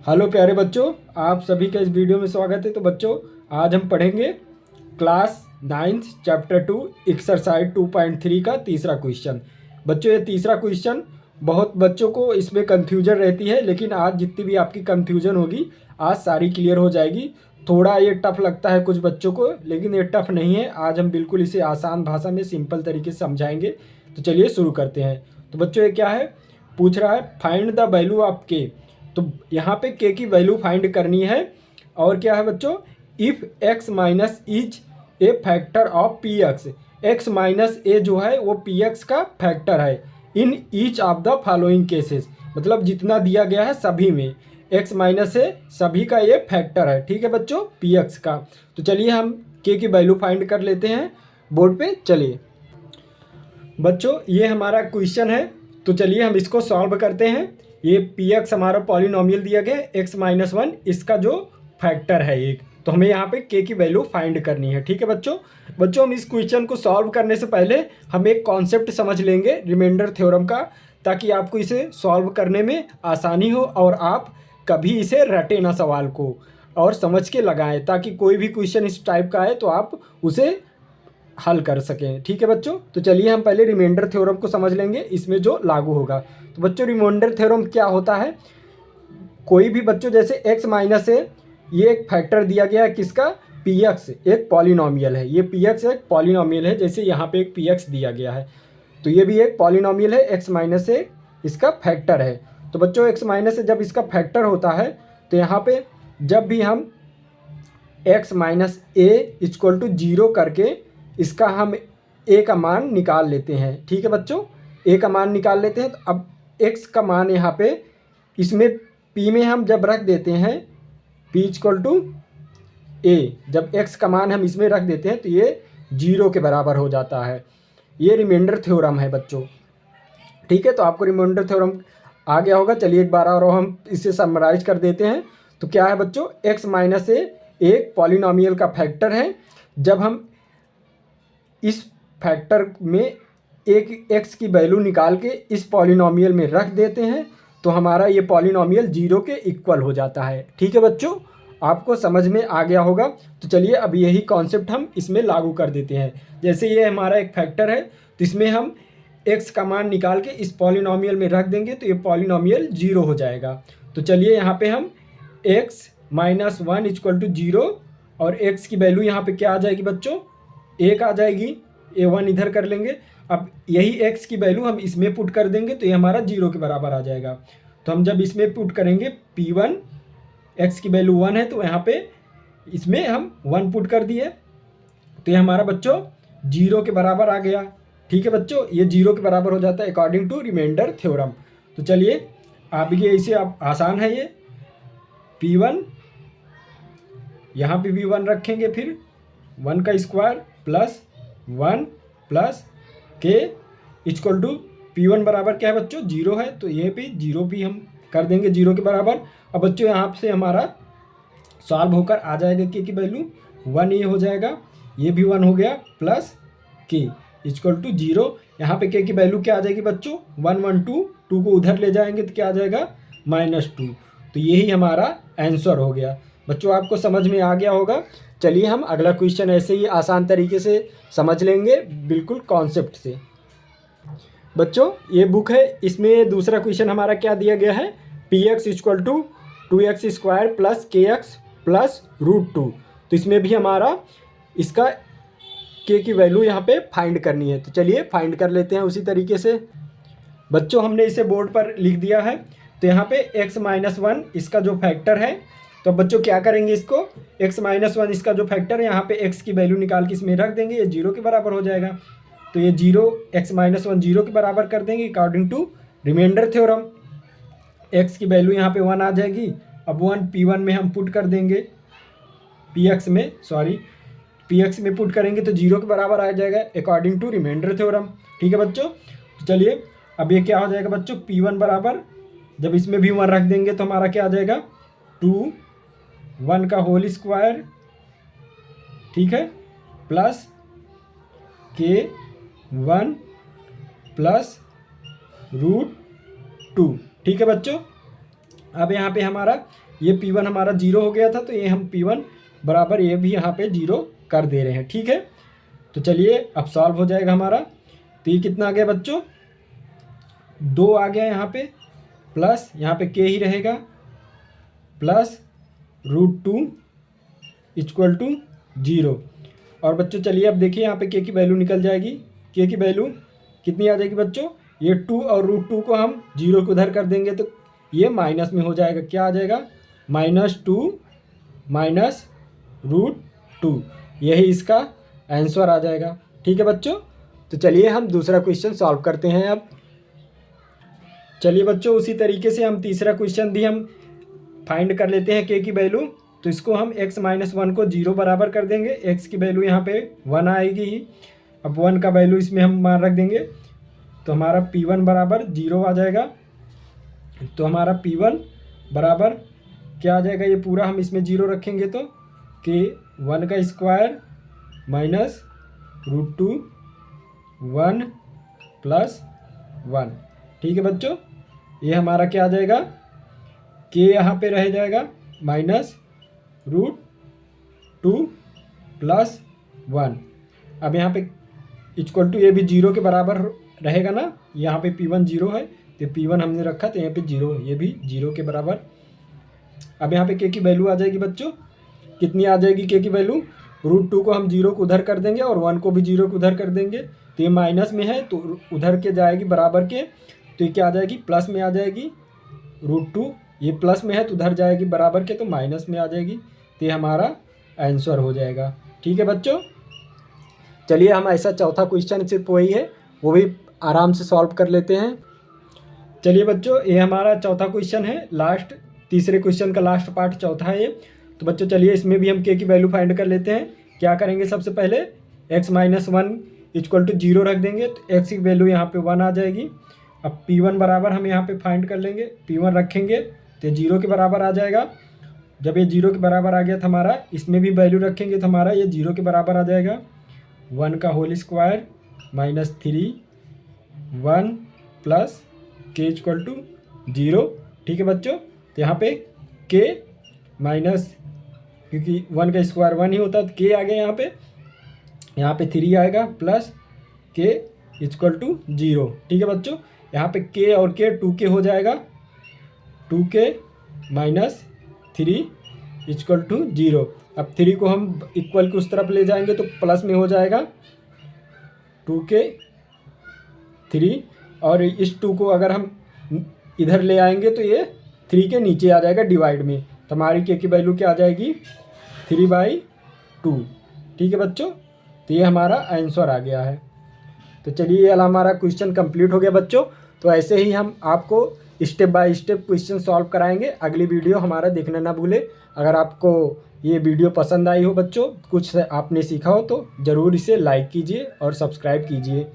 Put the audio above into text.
Hello प्यारे बच्चों, आप सभी का इस वीडियो में स्वागत है। तो बच्चों, आज हम पढ़ेंगे क्लास 9 चैप्टर 2 एक्सरसाइज 2.3 का तीसरा क्वेश्चन। बच्चों, ये तीसरा क्वेश्चन बहुत बच्चों को इसमें कन्फ्यूजन रहती है, लेकिन आज जितनी भी आपकी कन्फ्यूजन होगी आज सारी क्लियर हो जाएगी। थोड़ा ये टफ लगता है कुछ बच्चों को, लेकिन ये टफ नहीं है। आज हम बिल्कुल इसे आसान भाषा में सिंपल तरीके से समझाएंगे। तो चलिए शुरू करते हैं। तो बच्चों, ये क्या है, पूछ रहा है फाइंड द वैल्यू ऑफ के। तो यहाँ पे के की वैल्यू फाइंड करनी है। और क्या है बच्चों, if x minus is a factor of p x. X minus a जो है वो पी एक्स का फैक्टर है in each of the following cases. मतलब जितना दिया गया है सभी में एक्स माइनस ए सभी का ये फैक्टर है। ठीक है बच्चों, पी एक्स का। तो चलिए हम के की वैल्यू फाइंड कर लेते हैं बोर्ड पे। चलिए बच्चों, ये हमारा क्वेश्चन है, तो चलिए हम इसको सॉल्व करते हैं। ये पी एक्स हमारा पॉलिनोमियल दिया गया है, एक्स माइनस वन इसका जो फैक्टर है एक, तो हमें यहाँ पे के की वैल्यू फाइंड करनी है। ठीक है बच्चों, हम इस क्वेश्चन को सॉल्व करने से पहले हम एक कॉन्सेप्ट समझ लेंगे रिमाइंडर थ्योरम का, ताकि आपको इसे सॉल्व करने में आसानी हो और आप कभी इसे रटे ना सवाल को, और समझ के लगाएं, ताकि कोई भी क्वेश्चन इस टाइप का आए तो आप उसे हल कर सकें। ठीक है बच्चों, तो चलिए हम पहले रिमाइंडर थ्योरम को समझ लेंगे, इसमें जो लागू होगा। तो बच्चों, रिमाइंडर थ्योरम क्या होता है, कोई भी बच्चों जैसे x माइनस ए, ये एक फैक्टर दिया गया है किसका, पी एक्स, एक पॉलिनोमियल है। ये पी एक्स एक पॉलिनोमियल है, जैसे यहाँ पे एक पी एक्स दिया गया है, तो ये भी एक पॉलिनोमियल है। x माइनस ए इसका फैक्टर है। तो बच्चों, x माइनस ए जब इसका फैक्टर होता है, तो यहाँ पे जब भी हम x minus a equal to 0 करके इसका हम a का मान निकाल लेते हैं। ठीक है बच्चों, a का मान निकाल लेते हैं। तो अब x का मान यहाँ पे इसमें p में हम जब रख देते हैं, p इक्वल टू a, जब x का मान हम इसमें रख देते हैं तो ये 0 के बराबर हो जाता है। ये रिमाइंडर थ्योरम है बच्चों। ठीक है, तो आपको रिमाइंडर थ्योरम आ गया होगा। चलिए एक बार और हम इसे समराइज कर देते हैं। तो क्या है बच्चों, x माइनस ए एक पॉलिनोमियल का फैक्टर है। जब हम इस फैक्टर में एक x की वैल्यू निकाल के इस पॉलिनोमियल में रख देते हैं, तो हमारा ये पॉलिनोमियल 0 के इक्वल हो जाता है। ठीक है बच्चों, आपको समझ में आ गया होगा। तो चलिए अब यही कॉन्सेप्ट हम इसमें लागू कर देते हैं। जैसे ये हमारा एक फैक्टर है, तो इसमें हम x का मान निकाल के इस पॉलिनोमियल में रख देंगे, तो ये पॉलिनोमियल 0 हो जाएगा। तो चलिए यहाँ पे हम x minus one equal to 0, और x की वैल्यू यहाँ पे क्या आ जाएगी बच्चों, 1 आ जाएगी। a1 इधर कर लेंगे। अब यही x की वैल्यू हम इसमें पुट कर देंगे, तो ये हमारा 0 के बराबर आ जाएगा। तो हम जब इसमें पुट करेंगे p1, x की वैल्यू 1 है, तो यहाँ पे इसमें हम 1 पुट कर दिए, तो ये हमारा बच्चों 0 के बराबर आ गया। ठीक है बच्चों, ये 0 के बराबर हो जाता है अकॉर्डिंग टू रिमाइंडर थ्योरम। तो चलिए आप ये इसे आप आसान है, ये p1 यहाँ पे v1 रखेंगे, फिर 1 का स्क्वायर प्लस 1 प्लस के इक्वल टू p1 बराबर क्या है बच्चों, 0 है, तो ये भी 0 भी हम कर देंगे 0 के बराबर। अब बच्चों यहाँ से हमारा सॉल्व होकर आ जाएगा के की वैल्यू 1, ये हो जाएगा, ये भी 1 हो गया, प्लस के इक्वल टू 0। यहाँ पे के की वैल्यू क्या आ जाएगी बच्चों, 1 1 2, 2 को उधर ले जाएंगे तो क्या आ जाएगा, -2। तो यही हमारा आंसर हो गया। बच्चों, आपको समझ में आ गया होगा। चलिए हम अगला क्वेश्चन ऐसे ही आसान तरीके से समझ लेंगे, बिल्कुल कॉन्सेप्ट से। बच्चों, ये बुक है, इसमें दूसरा क्वेश्चन हमारा क्या दिया गया है, p x equal to 2x square plus k x plus √2। तो इसमें भी हमारा इसका के की वैल्यू यहाँ पे फाइंड करनी है। तो चलिए फाइंड कर लेते हैं उसी तरीके से। बच्चों, हमने इसे बोर्ड पर लिख दिया है। तो यहाँ पे x माइनस वन इसका जो फैक्टर है, तो बच्चों क्या करेंगे, इसको x माइनस वन इसका जो फैक्टर है, यहाँ पे x की वैल्यू निकाल के इसमें रख देंगे, ये 0 के बराबर हो जाएगा। तो ये 0, x माइनस वन 0 के बराबर कर देंगे according to reminder theorem. x की वैल्यू यहाँ पे 1 आ जाएगी। अब 1 p1 में हम पुट कर देंगे, px में पुट करेंगे तो 0 के बराबर आ जाएगा अकॉर्डिंग टू रिमाइंडर थ्योरम। ठीक है बच्चों, तो चलिए अब ये क्या हो जाएगा बच्चों, p1 बराबर, जब इसमें भी 1 रख देंगे तो हमारा क्या आ जाएगा, 2 1 का होल स्क्वायर, ठीक है, प्लस के 1 प्लस √2। ठीक है बच्चों, अब यहाँ पे हमारा ये P1 हमारा 0 हो गया था, तो ये हम P1 बराबर ये भी यहाँ पे 0 कर दे रहे हैं। ठीक है, तो चलिए अब सॉल्व हो जाएगा हमारा। तो ये कितना आ गया बच्चों, 2 आ गया यहाँ पे, प्लस यहाँ पे k ही रहेगा, प्लस √2 इक्वल टू 0। और बच्चों चलिए अब देखिए यहाँ पे k की वैल्यू निकल जाएगी। k की वैल्यू कितनी आ जाएगी बच्चों, ये 2 और √2 को हम 0 को उधर कर देंगे तो ये माइनस में हो जाएगा। क्या आ जाएगा, -2 माइनस √2, यही इसका आंसर आ जाएगा। ठीक है बच्चों, तो चलिए हम दूसरा क्वेश्चन सॉल्व करते हैं। अब चलिए बच्चों उसी तरीके से हम तीसरा क्वेश्चन भी हम फाइंड कर लेते हैं k की वैल्यू। तो इसको हम x - 1 को 0 बराबर कर देंगे। x की वैल्यू यहाँ पे 1 आएगी ही। अब 1 का वैल्यू इसमें हम मान रख देंगे, तो हमारा P1 बराबर 0 आ जाएगा। तो हमारा P1 बराबर क्या आ जाएगा, ये पूरा हम इसमें 0 रखेंगे तो कि 1 का स्क्वायर माइनस √2 1 प्लस 1। ठीक है बच्चों, ये हमारा क्या आ जाएगा, k यहाँ पे रह जाएगा -√2 प्लस 1। अब यहाँ पे इक्वल टू ये भी 0 के बराबर रहेगा ना, यहाँ पे P1 0 है तो P1 हमने रखा तो यहाँ पे 0, ये भी 0 के बराबर। अब यहाँ पे k की वैल्यू आ जाएगी बच्चों, कितनी आ जाएगी k की वैल्यू, √2 को हम 0 को उधर कर देंगे और 1 को भी 0 को उधर कर देंगे। तो ये माइनस में है तो उधर के जाएगी बराबर के, तो ये क्या आ जाएगी, प्लस में आ जाएगी। √2 ये प्लस में है तो उधर जाएगी बराबर के, तो माइनस में आ जाएगी। तो ये हमारा आंसर हो जाएगा। ठीक है बच्चों, चलिए हम ऐसा चौथा क्वेश्चन सिर्फ वही है, वो भी आराम से सॉल्व कर लेते हैं। चलिए बच्चों ये हमारा चौथा क्वेश्चन है, लास्ट तीसरे क्वेश्चन का लास्ट पार्ट चौथा है ये। तो बच्चों चलिए इसमें भी हम k की वैल्यू फाइंड कर लेते हैं। क्या करेंगे, सबसे पहले x - 1 इक्वल टू 0 रख देंगे, तो x की वैल्यू यहाँ पे 1 आ जाएगी। अब P1 बराबर हम यहाँ पे फाइंड कर लेंगे, P1 रखेंगे तो 0 के बराबर आ जाएगा। जब ये 0 के बराबर आ गया तो हमारा इसमें भी वैल्यू रखेंगे तो हमारा ये 0 के बराबर आ जाएगा। 1 का whole square -3 1 plus k equal to 0। ठीक है बच्चों, तो यहाँ पे k माइनस, क्योंकि 1 का स्क्वायर 1 ही होता है तो k आ गया यहाँ पे 3 आएगा प्लस k इक्वल टू 0। ठीक है बच्चों, यहाँ पे k और k 2k हो जाएगा, 2k माइनस 3 इक्वल टू 0। अब 3 को हम इक्वल को उस तरफ ले जाएंगे तो प्लस में हो जाएगा 2k 3, और इस 2 को अगर हम इधर ले आएंगे तो ये 3 के नीचे आ जाएगा डिवाइड में, तो हमारी k की वैल्यू क्या आ जाएगी, 3/2। ठीक है बच्चों, तो ये हमारा आंसर आ गया है। तो चलिए ये हमारा क्वेश्चन कंप्लीट हो गया बच्चों। तो ऐसे ही हम आपको step by step question solve कराएंगे। अगली वीडियो हमारा देखना ना भूले। अगर आपको ये वीडियो पसंद आई हो बच्चों, कुछ आपने सीखा हो तो ज़रूर इसे लाइक कीजिए और सब्सक्राइब कीजिए।